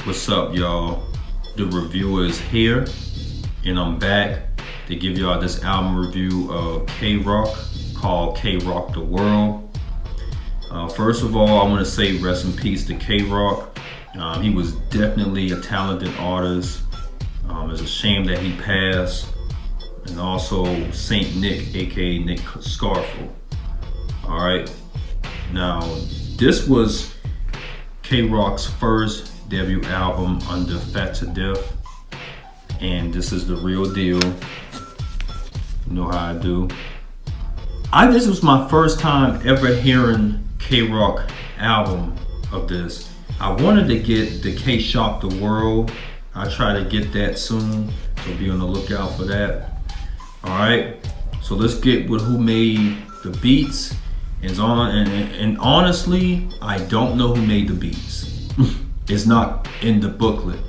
What's up, y'all? The reviewer is here, and I'm back to give y'all this album review of K-Rock called K-Rock the World. First of all, I want to say rest in peace to K-Rock. He was definitely a talented artist. It's a shame that he passed. And also Saint Nick, aka Nick Scarfo. Alright, now this was K-Rock's first debut album under Phatidef, and this is the real deal. You know how I do. This was my first time ever hearing K-Rock album of this. I wanted to get the K-Shock the World. I'll try to get that soon, so be on the lookout for that. Alright, so let's get with who made the beats. And honestly, I don't know who made the beats. It's not in the booklet.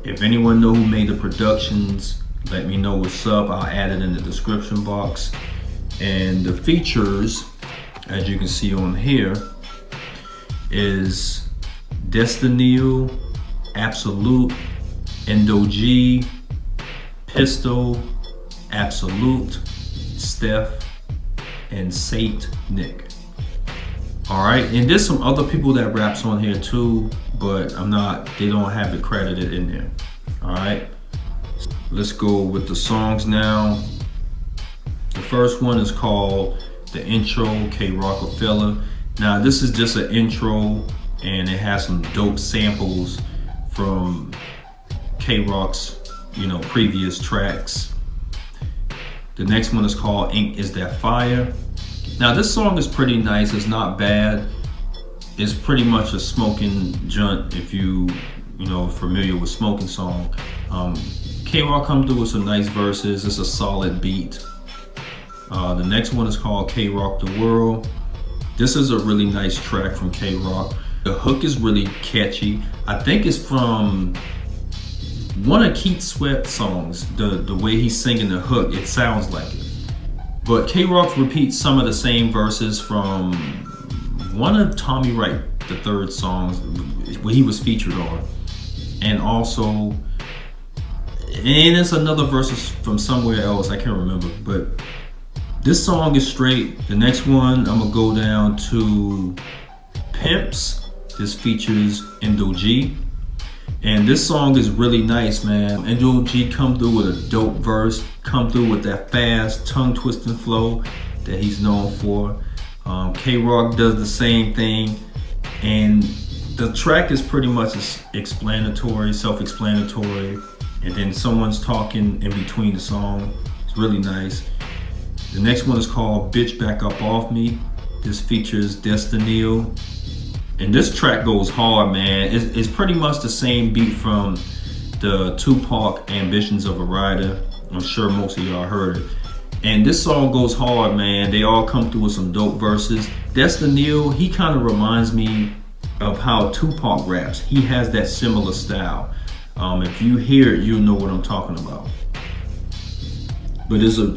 If anyone know who made the productions, let me know what's up. I'll add it in the description box. And the features, as you can see on here, is Destinil, Absolute, Endo G, Pistol, Absolute, Steph, and Saint Nick. Alright, and there's some other people that raps on here too, but they don't have it credited in there. Alright, let's go with the songs now. The first one is called The Intro, K-Rockefeller. Now this is just an intro, and it has some dope samples from K-Rock's, previous tracks. The next one is called Ink Is That Fire. Now this song is pretty nice, it's not bad. It's pretty much a smoking joint if you familiar with smoking song. K-Rock come through with some nice verses, it's a solid beat. The next one is called K-Rock the World. This is a really nice track from K-Rock. The hook is really catchy. I think it's from one of Keith Sweat's songs. The way he's singing the hook, it sounds like it. But K-Rock repeats some of the same verses from one of Tommy Wright III's songs where he was featured on. And it's another verse from somewhere else, I can't remember. But this song is straight. The next one, I'm gonna go down to Pimps. This features Endo G. And this song is really nice, man. Endo G come through with a dope verse, come through with that fast tongue twisting flow that he's known for. K-Rock does the same thing, and the track is pretty much explanatory, self-explanatory, and then someone's talking in between the song. It's really nice. The next one is called Bitch Back Up Off Me. This features Destinil. And this track goes hard, man. It's pretty much the same beat from the Tupac Ambitions of a Rider. I'm sure most of y'all heard it. And this song goes hard, man. They all come through with some dope verses. Destinil, he kind of reminds me of how Tupac raps. He has that similar style. If you hear it, you'll know what I'm talking about. But it's a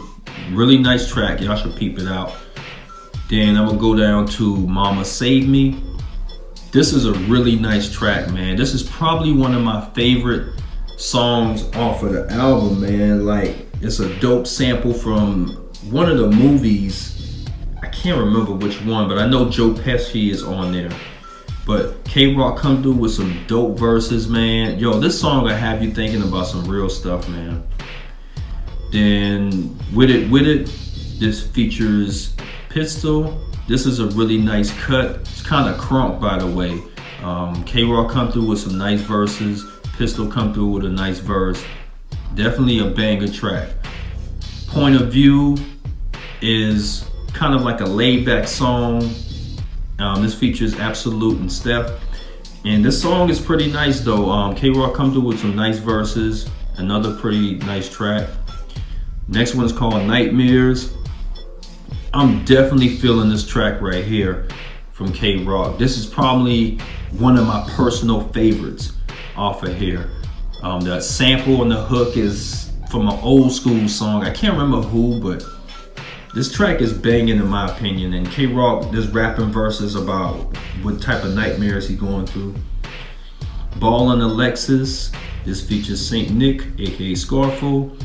really nice track. Y'all should peep it out. Then I'm gonna go down to Mama Save Me. This is a really nice track, man. This is probably one of my favorite songs off of the album, man. Like, it's a dope sample from one of the movies. I can't remember which one, but I know Joe Pesci is on there. But K-Rock come through with some dope verses, man. Yo, this song will have you thinking about some real stuff, man. Then With It, this features Pistol. This is a really nice cut. It's kind of crunk, by the way. K-Rock come through with some nice verses. Pistol come through with a nice verse. Definitely a banger track. Point of View is kind of like a laid-back song. This features Absolute and Steph. And this song is pretty nice though. K-Rock come through with some nice verses. Another pretty nice track. Next one is called Nightmares. I'm definitely feeling this track right here from K-Rock. This is probably one of my personal favorites off of here. The sample and the hook is from an old school song. I can't remember who, but this track is banging in my opinion. And K-Rock, there's rapping verses about what type of nightmares he's going through. Ballin' Alexis. This features Saint Nick, aka Scarfo.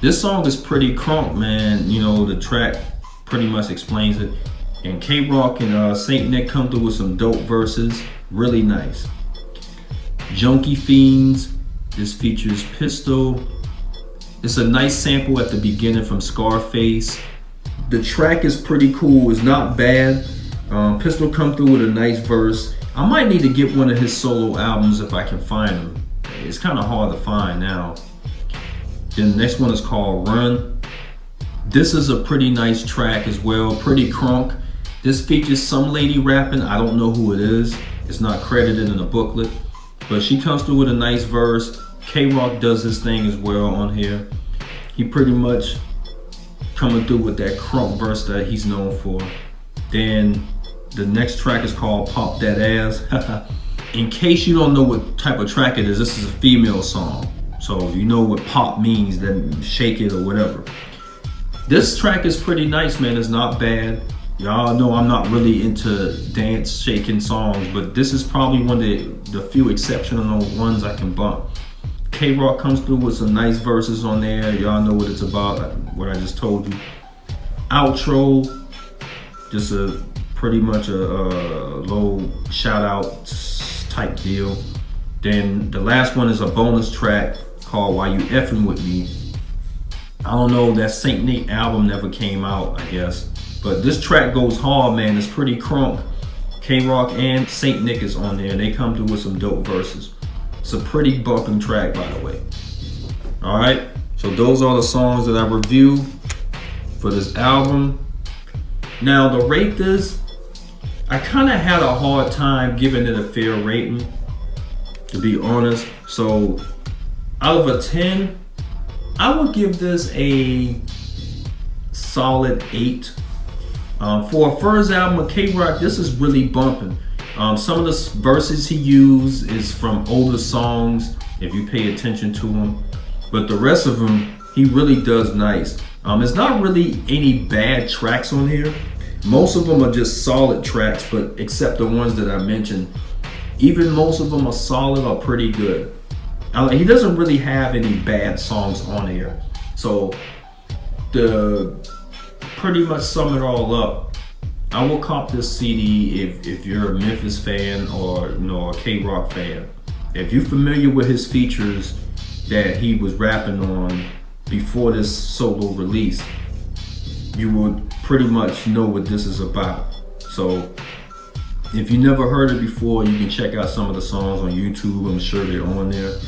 This song is pretty crunk, man. You know, the track pretty much explains it. And K-Rock and Saint Nick come through with some dope verses. Really nice. Junkie Fiends. This features Pistol. It's a nice sample at the beginning from Scarface. The track is pretty cool. It's not bad. Pistol come through with a nice verse. I might need to get one of his solo albums if I can find them. It's kind of hard to find now. Then the next one is called Run. This is a pretty nice track as well. Pretty crunk. This features some lady rapping. I don't know who it is. It's not credited in the booklet. But she comes through with a nice verse. K-Rock does his thing as well on here. He pretty much coming through with that crunk verse that he's known for. Then the next track is called Pop That Ass. In case you don't know what type of track it is, this is a female song. So if you know what pop means, then shake it or whatever. This track is pretty nice, man. It's not bad. Y'all know I'm not really into dance shaking songs, but this is probably one of the few exceptional ones I can bump. K-Rock comes through with some nice verses on there. Y'all know what it's about, what I just told you. Outro, just a pretty much a low shout out type deal. Then the last one is a bonus track called Why You Effing With Me. I don't know, that Saint Nick album never came out, I guess. But this track goes hard, man. It's pretty crunk. K-Rock and Saint Nick is on there, and they come through with some dope verses. It's a pretty bumping track, by the way. All right, so those are the songs that I reviewed for this album. Now, to rate this, I kind of had a hard time giving it a fair rating, to be honest. So, out of a 10, I would give this a solid 8. For a first album of K-Rock, this is really bumping. Some of the verses he used is from older songs, if you pay attention to them. But the rest of them, he really does nice. It's not really any bad tracks on here. Most of them are just solid tracks, but except the ones that I mentioned, even most of them are solid or pretty good. He doesn't really have any bad songs on here. So to pretty much sum it all up, I will cop this CD if you're a Memphis fan or a K-Rock fan. If you're familiar with his features that he was rapping on before this solo release, you would pretty much know what this is about. So if you never heard it before, you can check out some of the songs on YouTube. I'm sure they're on there.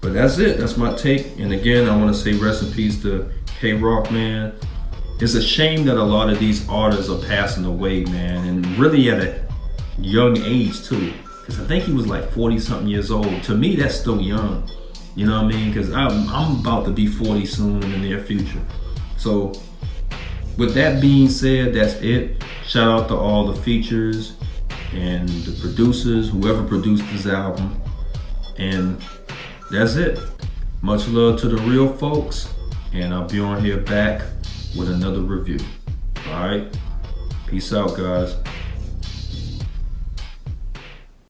But that's it. That's my take. And again, I want to say rest in peace to K-Rock, man. It's a shame that a lot of these artists are passing away, man, and really at a young age too. Because I think he was like 40-something years old. To me, that's still young. You know what I mean? Because I'm about to be 40 soon in the near future. So with that being said, that's it. Shout out to all the features and the producers, whoever produced this album. And that's it. Much love to the real folks. And I'll be on here back with another review. All right, peace out, guys.